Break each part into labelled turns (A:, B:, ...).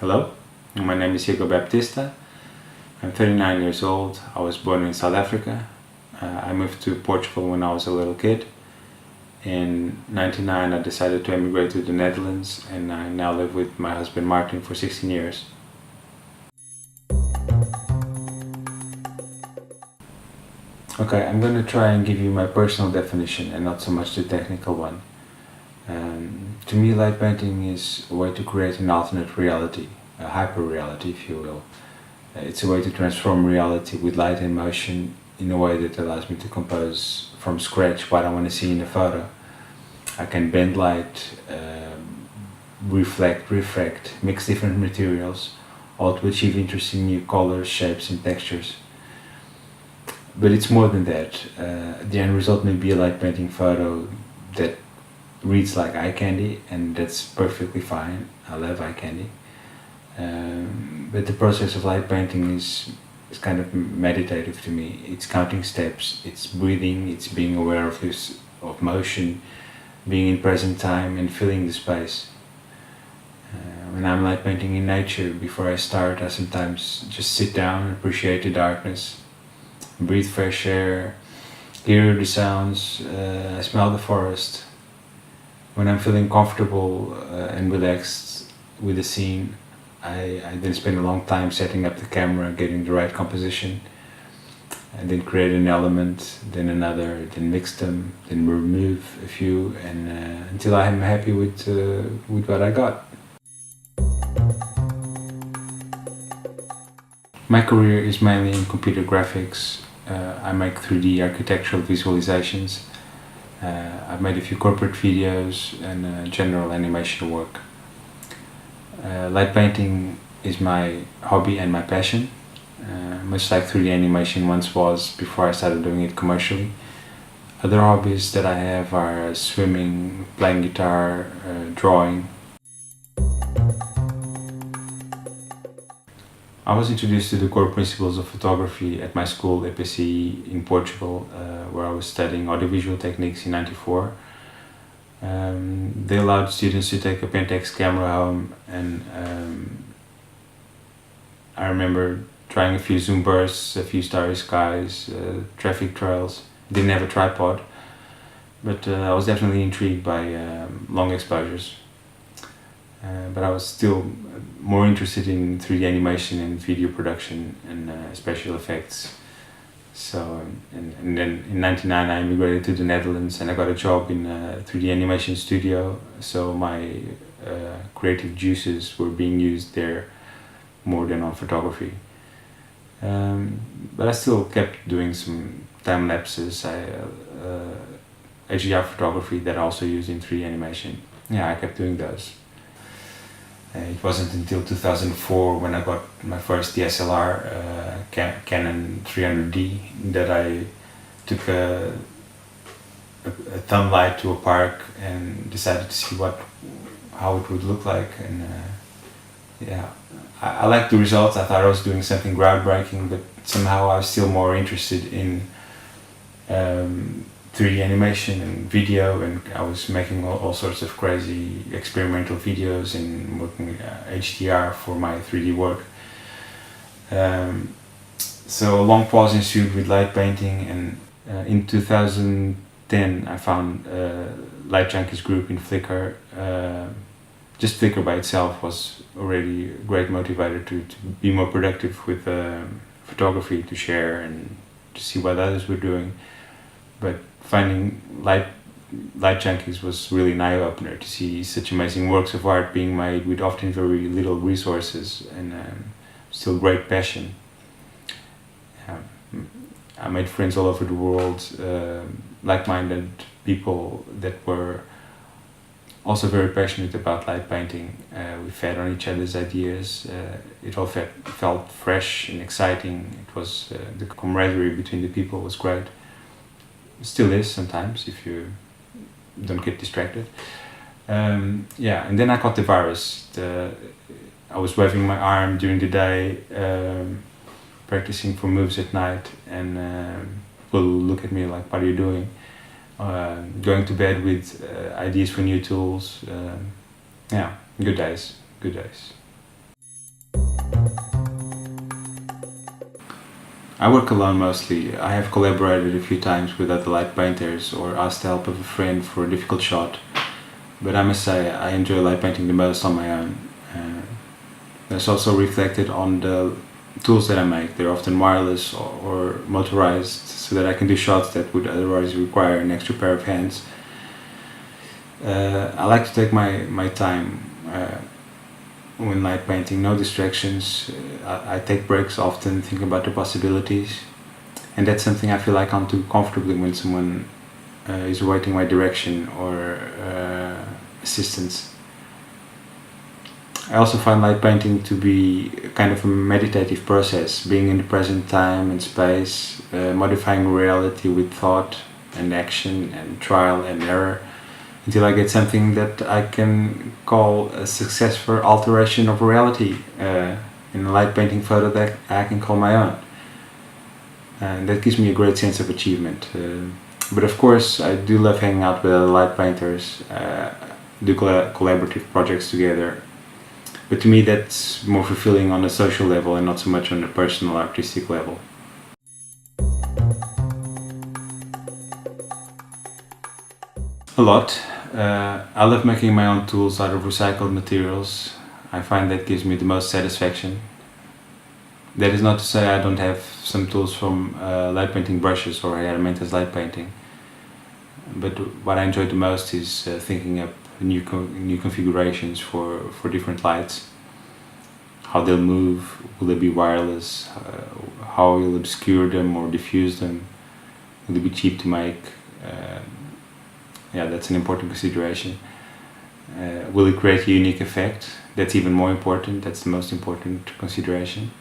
A: Hello, my name is Hugo Baptista. I'm 39 years old. I was born in South Africa. I moved to Portugal when I was a little kid. In '99 I decided to emigrate to the Netherlands, and I now live with my husband Martin for 16 years. Okay, I'm going to try and give you my personal definition and not so much the technical one. To me, light painting is a way to create an alternate reality, a hyper-reality if you will. It's a way to transform reality with light and motion in a way that allows me to compose from scratch what I want to see in a photo. I can bend light, refract, mix different materials, all to achieve interesting new colors, shapes and textures. But it's more than that. The end result may be a light painting photo that reads like eye candy, and that's perfectly fine. I love eye candy. But the process of light painting is kind of meditative to me. It's counting steps, it's breathing, it's being aware of motion, being in present time and feeling the space. When I'm light painting in nature, before I start, I sometimes just sit down and appreciate the darkness, breathe fresh air, hear the sounds, I smell the forest. When I'm feeling comfortable and relaxed with the scene, I then spend a long time setting up the camera, getting the right composition, and then create an element, then another, then mix them, then remove a few, and until I am happy with what I got. My career is mainly in computer graphics. I make 3D architectural visualizations. I've made a few corporate videos and general animation work. Light painting is my hobby and my passion, much like 3D animation once was before I started doing it commercially. Other hobbies that I have are swimming, playing guitar, drawing. I was introduced to the core principles of photography at my school, EPCE, in Portugal, where I was studying audiovisual techniques in '94. They allowed students to take a Pentax camera home, and I remember trying a few zoom bursts, a few starry skies, traffic trails. Didn't have a tripod, but I was definitely intrigued by long exposures. But I was still more interested in 3D animation and video production and special effects. So, and then in '99 I immigrated to the Netherlands and I got a job in a 3D animation studio, so my creative juices were being used there more than on photography. But I still kept doing some time lapses, HDR photography that I also used in 3D animation. Yeah, I kept doing those. It wasn't until 2004 when I got my first DSLR, Canon 300D, that I took a thumb light to a park and decided to see how it would look like. And yeah, I liked the results. I thought I was doing something groundbreaking, but somehow I was still more interested in 3D animation and video, and I was making all sorts of crazy experimental videos and working HDR for my 3D work. So a long pause ensued with light painting, and in 2010 I found Light Junkies group in Flickr. Just Flickr by itself was already a great motivator to be more productive with photography, to share and to see what others were doing. But finding Light Junkies was really an eye-opener to see such amazing works of art being made with often very little resources and still great passion. I made friends all over the world, like-minded people that were also very passionate about light painting. We fed on each other's ideas. It all felt fresh and exciting. It was the camaraderie between the people was great. Still is sometimes if you don't get distracted. Yeah, and then I caught the virus. I was waving my arm during the day, practicing for moves at night, and people look at me like, what are you doing? Going to bed with ideas for new tools. Yeah, good days. I work alone mostly. I have collaborated a few times with other light painters or asked the help of a friend for a difficult shot, but I must say I enjoy light painting the most on my own. That's also reflected on the tools that I make. They're often wireless or motorized, so that I can do shots that would otherwise require an extra pair of hands. I like to take my time when light painting, no distractions. I take breaks often, think about the possibilities, and that's something I feel I can't do comfortably when someone is awaiting my direction or assistance. I also find light painting to be kind of a meditative process, being in the present time and space, modifying reality with thought and action and trial and error, until I get something that I can call a successful alteration of reality in a light painting photo that I can call my own. And that gives me a great sense of achievement. But of course, I do love hanging out with other light painters, do collaborative projects together. But to me, that's more fulfilling on a social level and not so much on a personal artistic level. A lot. I love making my own tools out of recycled materials. I find that gives me the most satisfaction. That is not to say I don't have some tools from light painting brushes or herramientas light painting. But what I enjoy the most is thinking up new configurations for different lights. How they'll move, will they be wireless, how you'll obscure them or diffuse them, will they be cheap to make? Yeah, that's an important consideration. Will it create a unique effect? That's even more important, that's the most important consideration.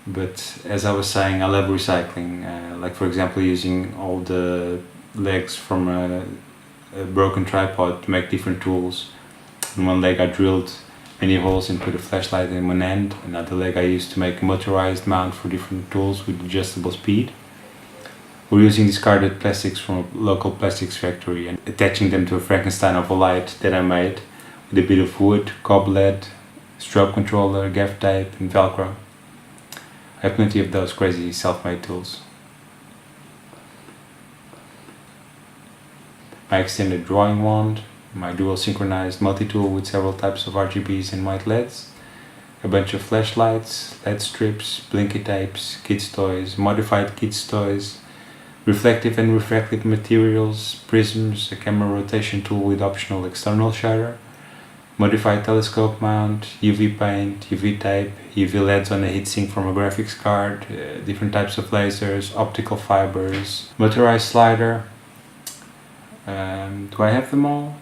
A: But as I was saying, I love recycling, like for example using all the legs from a broken tripod to make different tools. In one leg I drilled many holes and put a flashlight in one end. Another leg I used to make a motorized mount for different tools with adjustable speed. We're using discarded plastics from a local plastics factory and attaching them to a Frankenstein of a light that I made with a bit of wood, cob lead, strobe controller, gaff tape and Velcro. I have plenty of those crazy self-made tools. My extended drawing wand, my dual synchronized multi-tool with several types of RGBs and white LEDs, a bunch of flashlights, LED strips, blinky tapes, kids' toys, modified kids' toys, reflective and refractive materials, prisms, a camera rotation tool with optional external shutter, modified telescope mount, UV paint, UV tape, UV LEDs on a heatsink from a graphics card, different types of lasers, optical fibers, motorized slider. Do I have them all?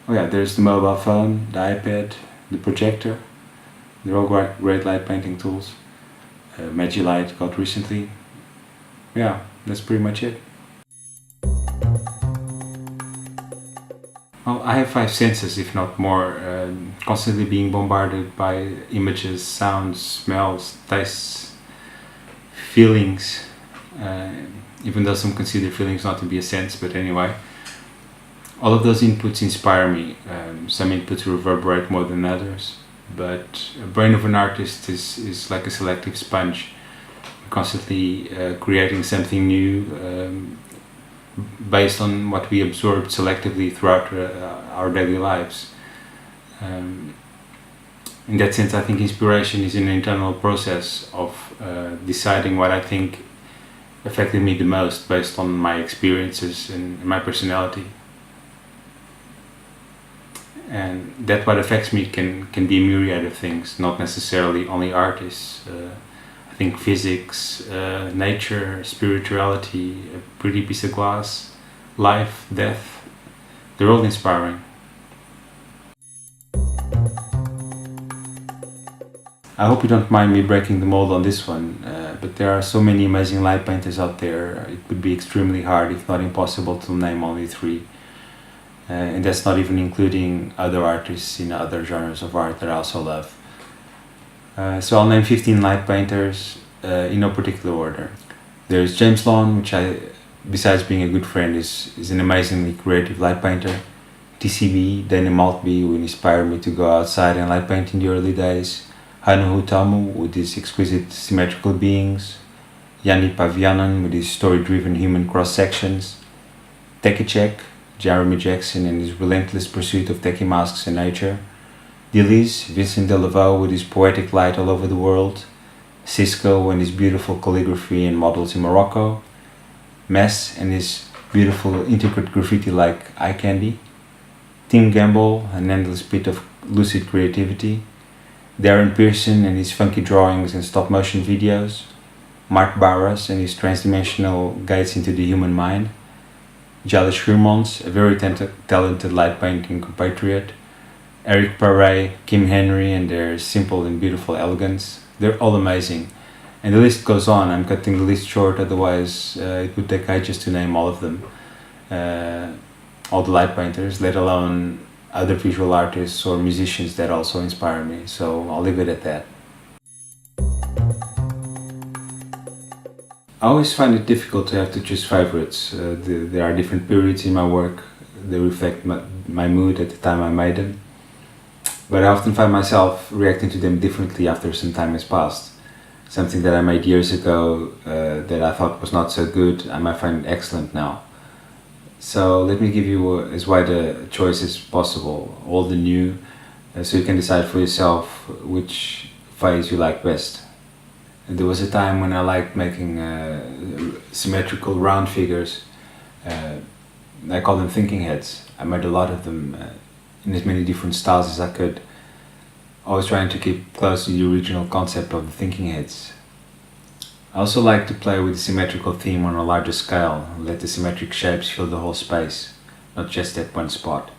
A: Oh yeah, there's the mobile phone, the iPad, the projector. They're all great light painting tools. Magilight got recently. Yeah, that's pretty much it. Well, I have 5 senses, if not more, constantly being bombarded by images, sounds, smells, tastes, feelings, even though some consider feelings not to be a sense, but anyway. All of those inputs inspire me. Some inputs reverberate more than others, but a brain of an artist is like a selective sponge, constantly creating something new based on what we absorbed selectively throughout our daily lives. In that sense, I think inspiration is an internal process of deciding what I think affected me the most based on my experiences and my personality. And that what affects me can be a myriad of things, not necessarily only artists. I think physics, nature, spirituality, a pretty piece of glass, life, death, they're all inspiring. I hope you don't mind me breaking the mold on this one, but there are so many amazing light painters out there, it would be extremely hard, if not impossible, to name only 3. And that's not even including other artists in other genres of art that I also love. So I'll name 15 light painters in no particular order. There's James Lawn, which besides being a good friend, is an amazingly creative light painter. TCB, Dana Maltby, who inspired me to go outside and light paint in the early days. Hanu Hutamu, with his exquisite symmetrical beings. Yanni Pavianen with his story-driven human cross-sections, Techie Jeremy Jackson and his relentless pursuit of techie masks in nature, Deleuze, Vincent Delaveau with his poetic light all over the world, Cisco and his beautiful calligraphy and models in Morocco, Mess and his beautiful intricate graffiti like eye candy, Tim Gamble, an endless bit of lucid creativity, Darren Pearson and his funky drawings and stop-motion videos, Mark Barras and his transdimensional guides into the human mind, Jalish Schuurmans, a very talented light painting compatriot, Eric Paré, Kim Henry and their simple and beautiful elegance. They're all amazing. And the list goes on. I'm cutting the list short, otherwise it would take ages to name all of them. All the light painters, let alone other visual artists or musicians that also inspire me. So I'll leave it at that. I always find it difficult to have to choose favorites. There are different periods in my work. They reflect my mood at the time I made them. But I often find myself reacting to them differently after some time has passed. Something that I made years ago that I thought was not so good, I might find excellent now. So let me give you as wide a choice as possible, old and new, so you can decide for yourself which phase you like best. There was a time when I liked making symmetrical round figures. I call them thinking heads. I made a lot of them in as many different styles as I could, always trying to keep close to the original concept of the thinking heads. I also like to play with the symmetrical theme on a larger scale, let the symmetric shapes fill the whole space, not just at one spot.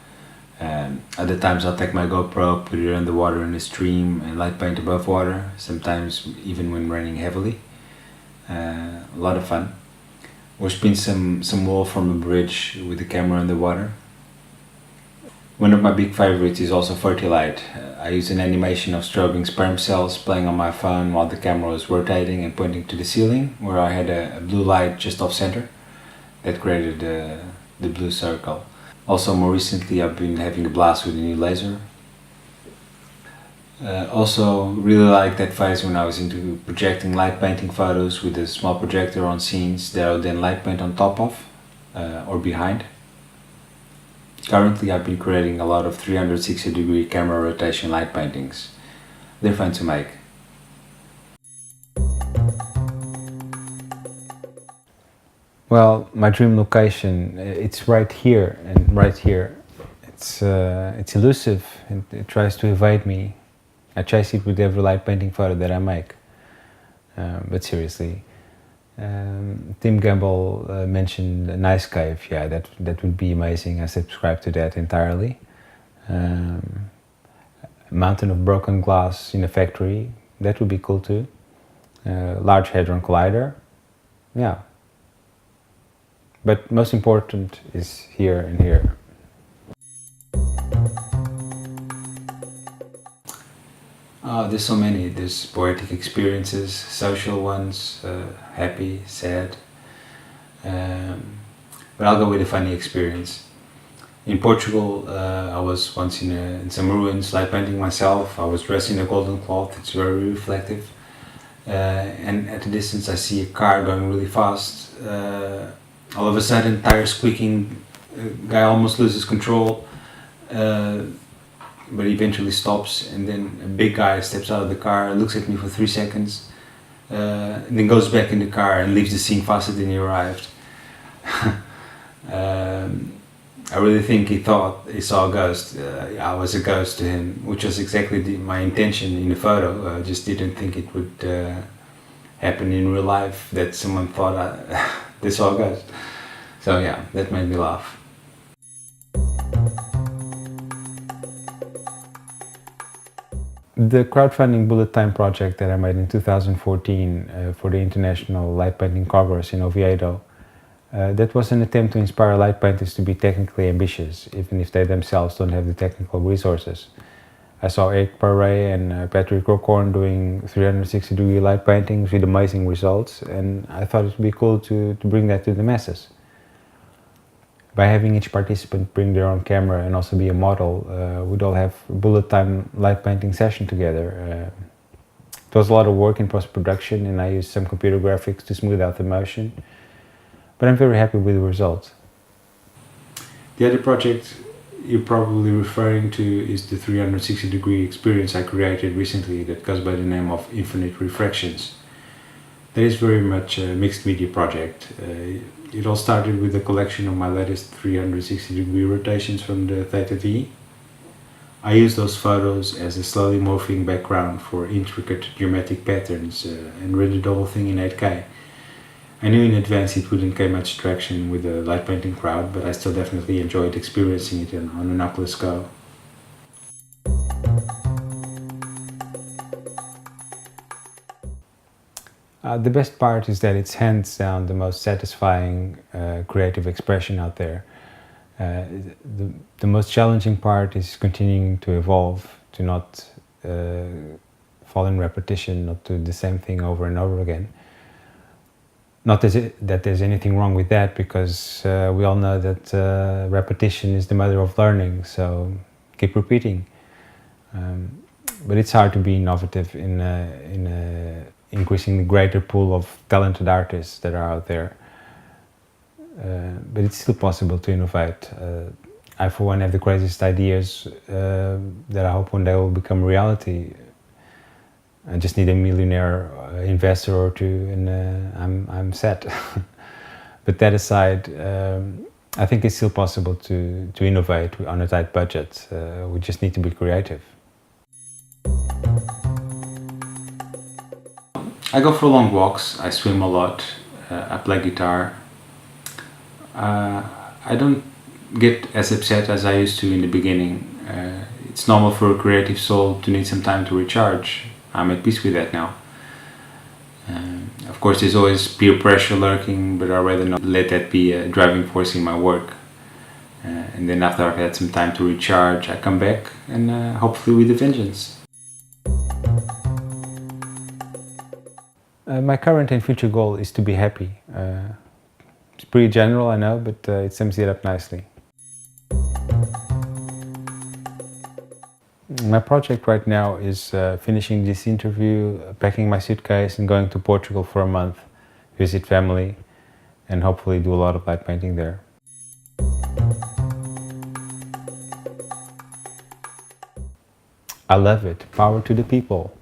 A: Other times I'll take my GoPro, put it underwater in a stream and light paint above water, sometimes even when raining heavily. A lot of fun. Or spin some wool from a bridge with the camera underwater. One of my big favorites is also Fertilite. I use an animation of strobing sperm cells playing on my phone while the camera was rotating and pointing to the ceiling, where I had a blue light just off center that created the blue circle. Also, more recently, I've been having a blast with a new laser. Also, really like that phase when I was into projecting light painting photos with a small projector on scenes that I would then light paint on top of or behind. Currently, I've been creating a lot of 360-degree camera rotation light paintings. They're fun to make. Well, my dream location, it's right here and right here. It's elusive and it tries to evade me. I chase it with every light painting photo that I make. But seriously, Tim Gamble mentioned a nice cave. Yeah, that would be amazing. I subscribe to that entirely. A mountain of broken glass in a factory, that would be cool too. Large Hadron Collider, yeah. But most important is here and here. There's so many. There's poetic experiences, social ones, happy, sad. But I'll go with a funny experience. In Portugal, I was once in some ruins, light painting myself. I was dressed in a golden cloth. It's very reflective. And at a distance, I see a car going really fast. All of a sudden, tires squeaking. Guy almost loses control. But eventually stops, and then a big guy steps out of the car, looks at me for 3 seconds, and then goes back in the car and leaves the scene faster than he arrived. I really think he thought he saw a ghost. I was a ghost to him, which was exactly my intention in the photo. I just didn't think it would happen in real life, that someone thought they saw a ghost. So yeah, that made me laugh. The crowdfunding bullet time project that I made in 2014 for the International Light Painting Congress in Oviedo, that was an attempt to inspire light painters to be technically ambitious, even if they themselves don't have the technical resources. I saw Eric Paré and Patrick Rocorn doing 360-degree light paintings with amazing results, and I thought it would be cool to bring that to the masses. By having each participant bring their own camera and also be a model, we'd all have a bullet time light painting session together It was a lot of work in post-production, and I used some computer graphics to smooth out the motion, but I'm very happy with the result. The other project you're probably referring to is the 360-degree experience I created recently that goes by the name of Infinite Refractions. That is very much a mixed media project. It all started with a collection of my latest 360-degree rotations from the Theta V. I used those photos as a slowly morphing background for intricate geometric patterns and rendered the whole thing in 8K. I knew in advance it wouldn't get much traction with the light painting crowd, but I still definitely enjoyed experiencing it on an Oculus Go. The best part is that it's hands down the most satisfying creative expression out there. The most challenging part is continuing to evolve, to not fall in repetition, not do the same thing over and over again. Not that there's anything wrong with that, because we all know that repetition is the mother of learning, so keep repeating. But it's hard to be innovative in increasing the greater pool of talented artists that are out there. But it's still possible to innovate. I, for one, have the craziest ideas that I hope one day will become reality. I just need a millionaire investor or two, and I'm set. But that aside, I think it's still possible to innovate on a tight budget. We just need to be creative. I go for long walks, I swim a lot, I play guitar. I don't get as upset as I used to in the beginning. It's normal for a creative soul to need some time to recharge. I'm at peace with that now. Of course, there's always peer pressure lurking, but I'd rather not let that be a driving force in my work. And then after I've had some time to recharge, I come back, and hopefully with a vengeance. My current and future goal is to be happy. It's pretty general, I know, but it sums it up nicely. My project right now is finishing this interview, packing my suitcase and going to Portugal for a month, visit family, and hopefully do a lot of light painting there. I love it. Power to the people.